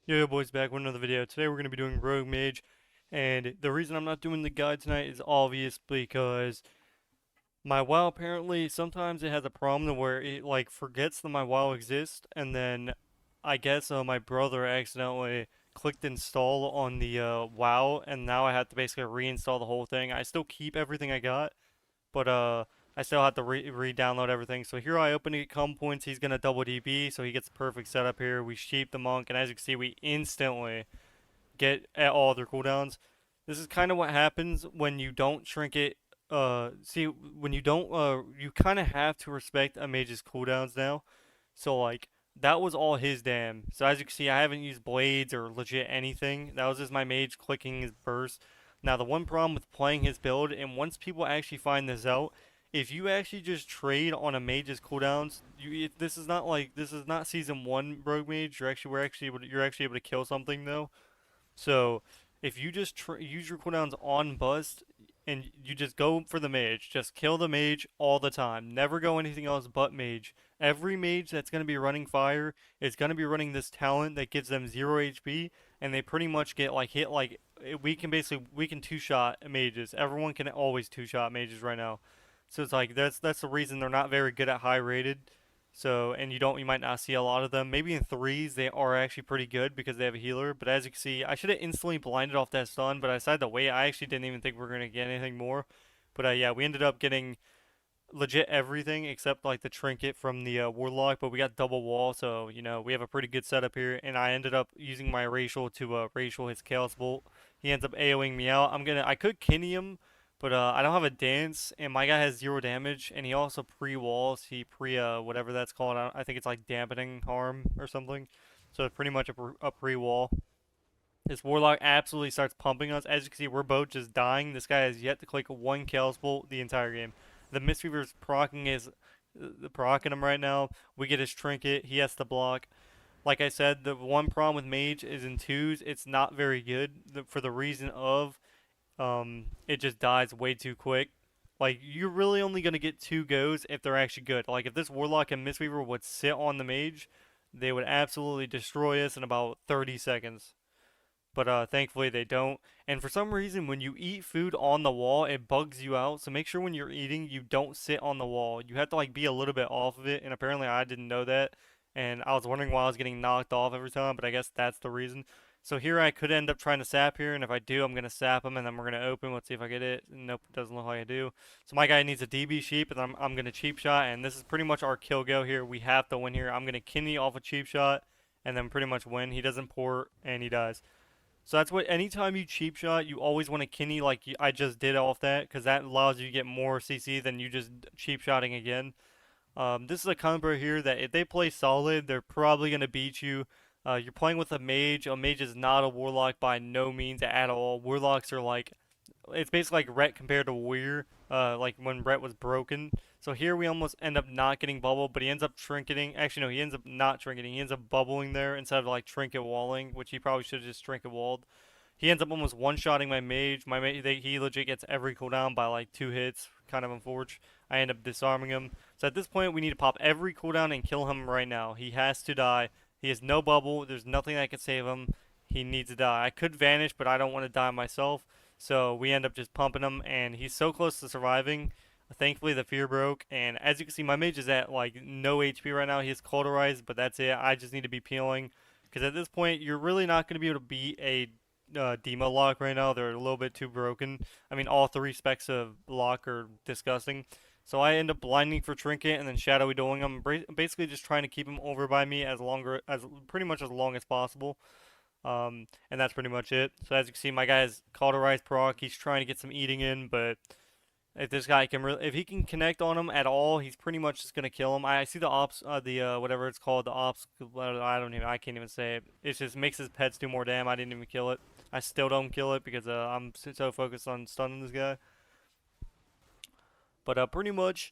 Yo, boys, back with another video. Today we're going to be doing Rogue Mage, and the reason I'm not doing the guide tonight is obvious because my WoW apparently sometimes it has a problem to where it like forgets that my WoW exists, and then I guess my brother accidentally clicked install on the WoW, and now I have to basically reinstall the whole thing. I still keep everything I got, but I still have to re-download everything. So here I open to get comm points. He's gonna double DB, so he gets the perfect setup here. We sheep the monk, and as you can see, we instantly get at all their cooldowns. This is kind of what happens when you don't shrink it. See, when you don't, you kind of have to respect a mage's cooldowns now. So like that was all his dam. So as you can see, I haven't used blades or legit anything. That was just my mage clicking his burst. Now the one problem with playing his build, and once people actually find this out, if you actually just trade on a mage's cooldowns, this is not season one rogue mage. You're actually able to kill something though. So if you just use your cooldowns on bust and you just go for the mage, just kill the mage all the time. Never go anything else but mage. Every mage that's going to be running fire is going to be running this talent that gives them 0 HP, and they pretty much get like hit like we can two-shot mages. Everyone can always two-shot mages right now. So it's like that's the reason they're not very good at high rated. So, and you might not see a lot of them. Maybe in threes, they are actually pretty good because they have a healer. But as you can see, I should have instantly blinded off that stun, but I decided to wait. I actually didn't even think we were going to get anything more. But yeah, we ended up getting legit everything except like the trinket from the warlock, but we got double wall, so we have a pretty good setup here. And I ended up using my racial to racial his chaos bolt. He ends up AOing me out. I could kinny him, but I don't have a dance, and my guy has 0 damage, and he also pre-walls. He whatever that's called. I think it's like dampening harm or something. So it's pretty much a pre-wall. This warlock absolutely starts pumping us. As you can see, we're both just dying. This guy has yet to click one chaos bolt the entire game. The Mistweaver's procking him right now. We get his trinket. He has to block. Like I said, the one problem with Mage is in twos, it's not very good for the reason of it just dies way too quick. Like, you're really only going to get 2 goes if they're actually good. Like, if this Warlock and Mistweaver would sit on the Mage, they would absolutely destroy us in about 30 seconds. But thankfully they don't. And for some reason, when you eat food on the wall, it bugs you out. So make sure when you're eating, you don't sit on the wall. You have to like be a little bit off of it. And apparently I didn't know that. And I was wondering why I was getting knocked off every time. But I guess that's the reason. So here I could end up trying to sap here. And if I do, I'm going to sap him. And then we're going to open. Let's see if I get it. Nope, doesn't look like I do. So my guy needs a DB sheep. And I'm going to cheap shot. And this is pretty much our kill go here. We have to win here. I'm going to kidney off a cheap shot. And then pretty much win. He doesn't port. And he dies. So that's what, anytime you cheap shot, you always want to kinny like I just did off that, because that allows you to get more CC than you just cheap shotting again. This is a combo here that if they play solid, they're probably going to beat you. You're playing with a mage. A mage is not a warlock by no means at all. Warlocks are like, it's basically like Rhett compared to Weir, like when Rhett was broken. So here we almost end up not getting bubble, but he ends up trinketing. Actually, no, he ends up not trinketing. He ends up bubbling there instead of like trinket walling, which he probably should have just trinket walled. He ends up almost one-shotting my mage. He legit gets every cooldown by like 2 hits. Kind of unfortunate. I end up disarming him. So at this point, we need to pop every cooldown and kill him right now. He has to die. He has no bubble. There's nothing that can save him. He needs to die. I could vanish, but I don't want to die myself. So we end up just pumping him, and he's so close to surviving. Thankfully, the fear broke, and as you can see, my mage is at like no HP right now. He's cauterized, but that's it. I just need to be peeling, because at this point, you're really not going to be able to beat a demo lock right now. They're a little bit too broken. I mean, all 3 specs of lock are disgusting. So I end up blinding for trinket and then shadowy dueling him, basically just trying to keep him over by me as pretty much as long as possible. And that's pretty much it. So as you can see, my guy has cauterized proc. He's trying to get some eating in, but if this guy can if he can connect on him at all, he's pretty much just gonna kill him. I see the ops, whatever it's called, the ops. I can't even say it. It just makes his pets do more damage. I didn't even kill it. I still don't kill it because I'm so focused on stunning this guy. But pretty much,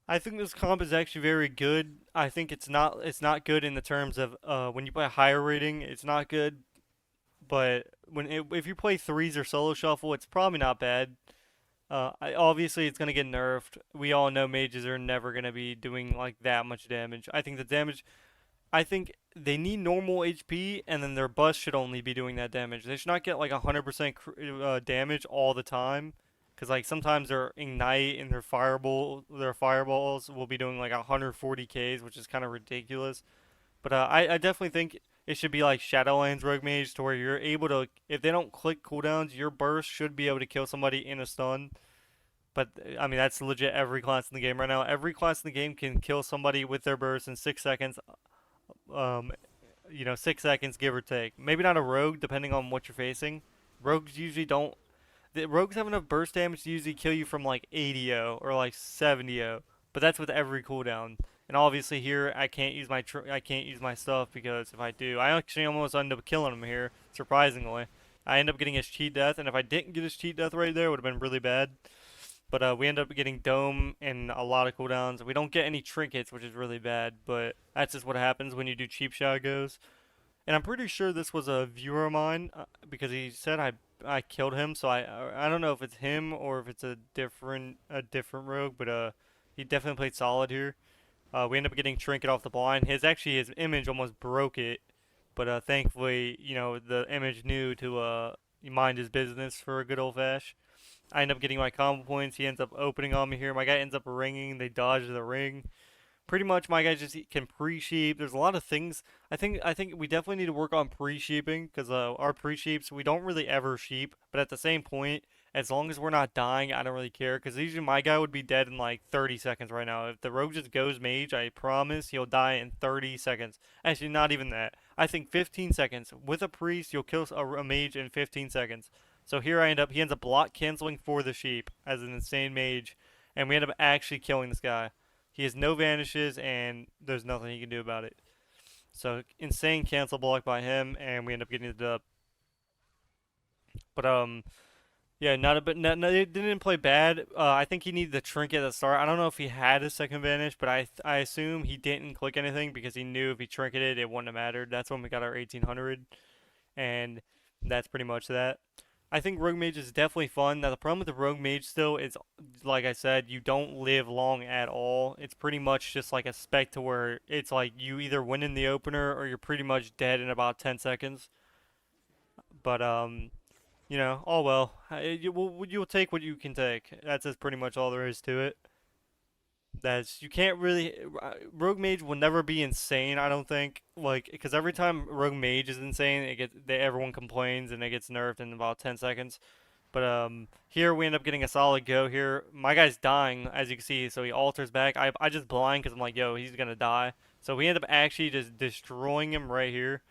I think this comp is actually very good. I think it's not good in the terms of when you play a higher rating, it's not good. But if you play threes or solo shuffle, it's probably not bad. Obviously, it's gonna get nerfed. We all know mages are never gonna be doing like that much damage. I think the damage I think they need normal HP, and then their bust should only be doing that damage. They should not get like 100% damage all the time, because like sometimes their ignite and their fireballs will be doing like 140 Ks, which is kind of ridiculous. But I definitely think it should be like Shadowlands Rogue Mage, to where you're able to, if they don't click cooldowns, your burst should be able to kill somebody in a stun. But I mean, that's legit every class in the game right now. Every class in the game can kill somebody with their burst in 6 seconds. Um, 6 seconds give or take. Maybe not a rogue, depending on what you're facing. Rogues usually don't. The rogues have enough burst damage to usually kill you from like 80 or like 70. But that's with every cooldown. And obviously here I can't use my stuff, because if I do, I actually almost end up killing him here. Surprisingly, I end up getting his cheat death, and if I didn't get his cheat death right there, it would have been really bad. But we end up getting Dome and a lot of cooldowns. We don't get any trinkets, which is really bad, but that's just what happens when you do cheap shot goes. And I'm pretty sure this was a viewer of mine, because he said I killed him. So I don't know if it's him or if it's a different rogue, but he definitely played solid here. We end up getting trinket off the blind. His image almost broke it, but thankfully, the image knew to mind his business for a good old fash. I end up getting my combo points. He ends up opening on me here. My guy ends up ringing. They dodge the ring. Pretty much, my guy just can pre-sheep. There's a lot of things. I think we definitely need to work on pre-sheeping, because our pre-sheeps, we don't really ever sheep. But at the same point, as long as we're not dying, I don't really care. Because usually my guy would be dead in like 30 seconds right now. If the rogue just goes mage, I promise he'll die in 30 seconds. Actually, not even that. I think 15 seconds. With a priest, you'll kill a mage in 15 seconds. So here he ends up block canceling for the sheep as an insane mage, and we end up actually killing this guy. He has no vanishes, and there's nothing he can do about it. So insane cancel block by him, and we end up getting the dub. But yeah, not a bit. No, they didn't play bad. I think he needed the trinket at the start. I don't know if he had a second vanish, but I assume he didn't click anything, because he knew if he trinketed, it wouldn't have mattered. That's when we got our 1800, and that's pretty much that. I think Rogue Mage is definitely fun. Now, the problem with the Rogue Mage still is, like I said, you don't live long at all. It's pretty much just like a spec, to where it's like you either win in the opener or you're pretty much dead in about 10 seconds. But, oh well. You'll take what you can take. That's just pretty much all there is to it. You can't really. Rogue Mage will never be insane, I don't think. Like, because every time Rogue Mage is insane, everyone complains and it gets nerfed in about 10 seconds. But here we end up getting a solid go here. My guy's dying, as you can see, so he alters back. I just blind, because I'm like, yo, he's gonna die. So we end up actually just destroying him right here.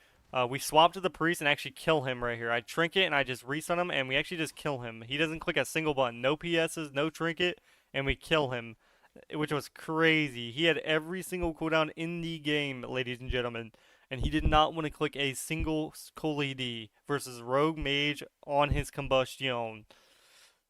We swap to the priest and actually kill him right here. I trinket and I just restun him, and we actually just kill him. He doesn't click a single button. No PSs, no trinket, and we kill him, which was crazy. He had every single cooldown in the game, ladies and gentlemen, and he did not want to click a single cool ED versus Rogue Mage on his combustion.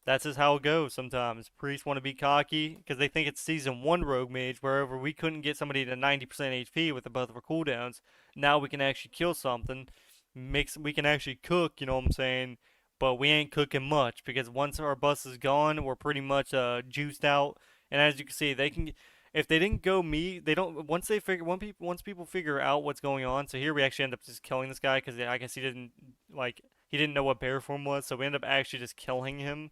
That's just how it goes sometimes. Priests want to be cocky because they think it's Season 1 Rogue Mage, wherever we couldn't get somebody to 90% HP with both of our cooldowns. Now we can actually kill something. We can actually cook, you know what I'm saying? But we ain't cooking much, because once our bus is gone, we're pretty much juiced out. And as you can see, if they didn't go me, they don't. Once people figure out what's going on. So here we actually end up just killing this guy, because I guess he didn't know what bear form was. So we end up actually just killing him.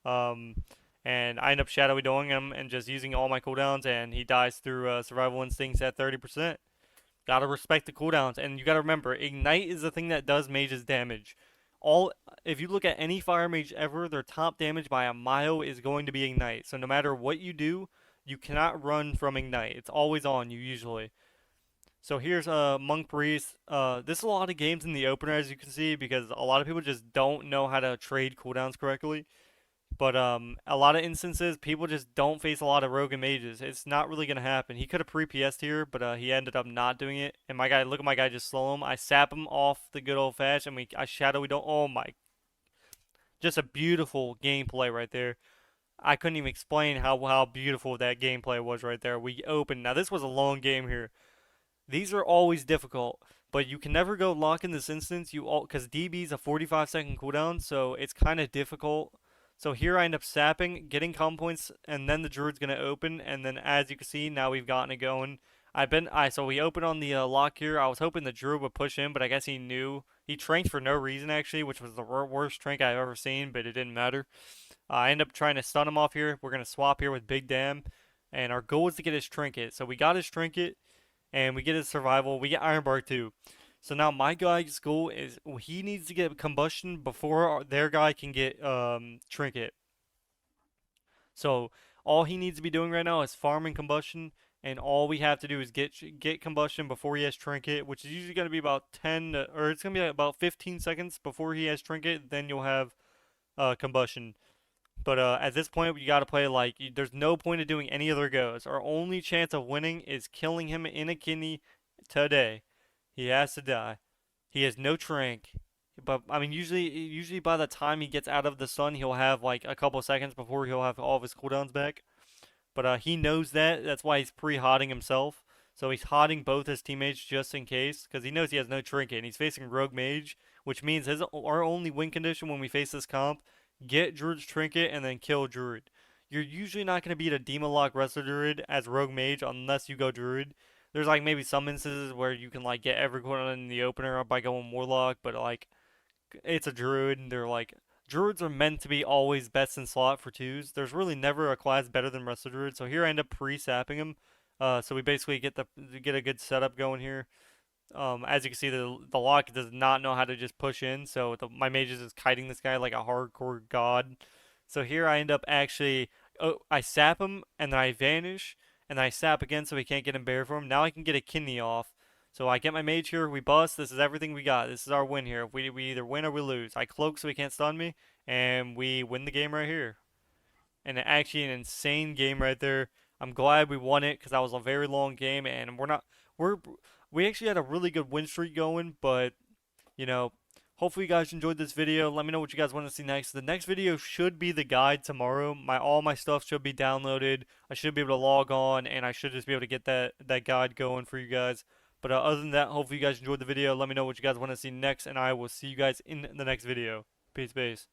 Um, and I end up shadowy doing him and just using all my cooldowns, and he dies through survival instincts at 30%. Gotta respect the cooldowns, and you gotta remember, ignite is the thing that does mage's damage. If you look at any fire mage ever, their top damage by a mile is going to be ignite. So no matter what you do, you cannot run from ignite. It's always on you usually. So here's Monk Priest. This is a lot of games in the opener, as you can see, because a lot of people just don't know how to trade cooldowns correctly. But a lot of instances, people just don't face a lot of rogue and mages. It's not really going to happen. He could have pre-PS'd here, but he ended up not doing it. And my guy, look at my guy just slow him. I sap him off the good old fashioned. I shadowy don't. Oh my. Just a beautiful gameplay right there. I couldn't even explain how beautiful that gameplay was right there. We opened. Now, this was a long game here. These are always difficult, but you can never go lock in this instance. Because DB's a 45-second cooldown, so it's kind of difficult. So here I end up sapping, getting combo points, and then the druid's going to open, and then as you can see, now we've gotten it going. So we opened on the lock here. I was hoping the druid would push in, but I guess he knew. He tranked for no reason actually, which was the worst trank I've ever seen, but it didn't matter. I end up trying to stun him off here. We're gonna swap here with Big Dam, and our goal is to get his trinket. So we got his trinket, and we get his survival. We get Ironbark too. So now my guy's goal is he needs to get combustion before their guy can get trinket. So all he needs to be doing right now is farming combustion, and all we have to do is get combustion before he has trinket, which is usually going to be about 10 or it's going to be about 15 seconds before he has trinket. Then you'll have combustion. But at this point, you got to play like there's no point of doing any other goes. Our only chance of winning is killing him in a kidney today. He has to die. He has no trank. But I mean, usually by the time he gets out of the sun, he'll have like a couple seconds before he'll have all of his cooldowns back. But he knows that. That's why he's pre-hotting himself. So he's hotting both his teammates just in case, because he knows he has no trinket, and he's facing Rogue Mage, which means our only win condition when we face this comp: get Druid's trinket and then kill Druid. You're usually not going to beat a Demon Lock Wrestler Druid as Rogue Mage unless you go Druid. There's like maybe some instances where you can like get every cooldown in the opener by going Warlock, but like it's a druid, and they're like druids are meant to be always best in slot for twos. There's really never a class better than Wrestler Druid. So here I end up pre-sapping him. So we basically get a good setup going here. As you can see, the lock does not know how to just push in, so my mage is just kiting this guy like a hardcore god. So here I end up actually, I sap him and then I vanish and then I sap again so he can't get in bear for him. Now I can get a kidney off. So I get my mage here, we bust. This is everything we got. This is our win here. We either win or we lose. I cloak so he can't stun me, and we win the game right here. And actually an insane game right there. I'm glad we won it because that was a very long game, and we actually had a really good win streak going. But you know, hopefully you guys enjoyed this video. Let me know what you guys want to see next. The next video should be the guide tomorrow. All my stuff should be downloaded. I should be able to log on, and I should just be able to get that guide going for you guys. But other than that, hopefully you guys enjoyed the video. Let me know what you guys want to see next, and I will see you guys in the next video. Peace, peace.